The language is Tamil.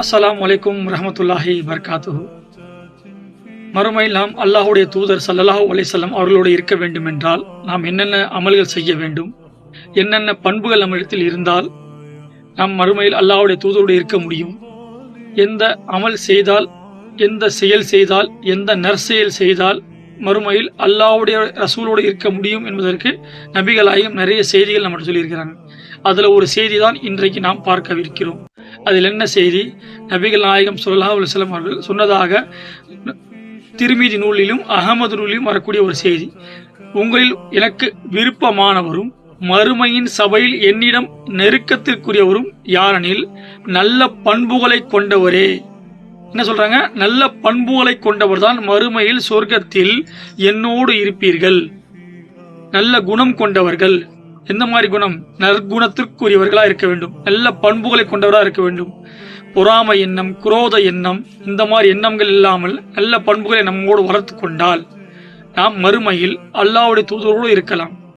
அஸ்ஸலாமு அலைக்கும் ரஹமத்துல்லாஹி வபரகாத்துஹு. மறுமையில் நாம் அல்லாஹுடைய தூதர் ஸல்லல்லாஹு அலைஹி வஸல்லம் அவர்களோடு இருக்க வேண்டும் என்றால் நாம் என்னென்ன அமல்கள் செய்ய வேண்டும், என்னென்ன பண்புகள் நம்மிடத்தில் இருந்தால் நாம் மறுமையில் அல்லாஹுடைய தூதரோடு இருக்க முடியும், எந்த அமல் செய்தால், எந்த செயல் செய்தால், எந்த நற்செயல் செய்தால் மறுமையில் அல்லாஹ்வுடைய ரசூலோடு இருக்க முடியும் என்பதற்கு நபிகளாயும் நிறைய செய்திகள் நம்மகிட்ட சொல்லியிருக்கிறாங்க. அதில் ஒரு செய்தி தான் இன்றைக்கு நாம் பார்க்கவிருக்கிறோம். அதில் என்ன செய்தி? நபிகள் நாயகம் ஸல்லல்லாஹு அலைஹி வஸல்லம் அவர்கள் சொன்னதாக திருமீதி நூலிலும் அகமது நூலிலும் வரக்கூடிய ஒரு செய்தி. உங்களில் எனக்கு விருப்பமானவரும் மறுமையின் சபையில் என்னிடம் நெருக்கத்திற்குரியவரும் யாரெனில் நல்ல பண்புகளை கொண்டவரே. என்ன சொல்றாங்க? நல்ல பண்புகளை கொண்டவர் தான் மறுமையில் சொர்க்கத்தில் என்னோடு இருப்பீர்கள். நல்ல குணம் கொண்டவர்கள். எந்த மாதிரி குணம்? நற்குணத்திற்குரியவர்களா இருக்க வேண்டும், நல்ல பண்புகளை கொண்டவராக இருக்க வேண்டும். பொறாமை எண்ணம், குரோத எண்ணம், இந்த மாதிரி எண்ணங்கள் இல்லாமல் நல்ல பண்புகளை நம்மோடு வளர்த்து கொண்டால் நாம் மறுமையில் அல்லாஹ்வுடைய தூதரோடு இருக்கலாம்.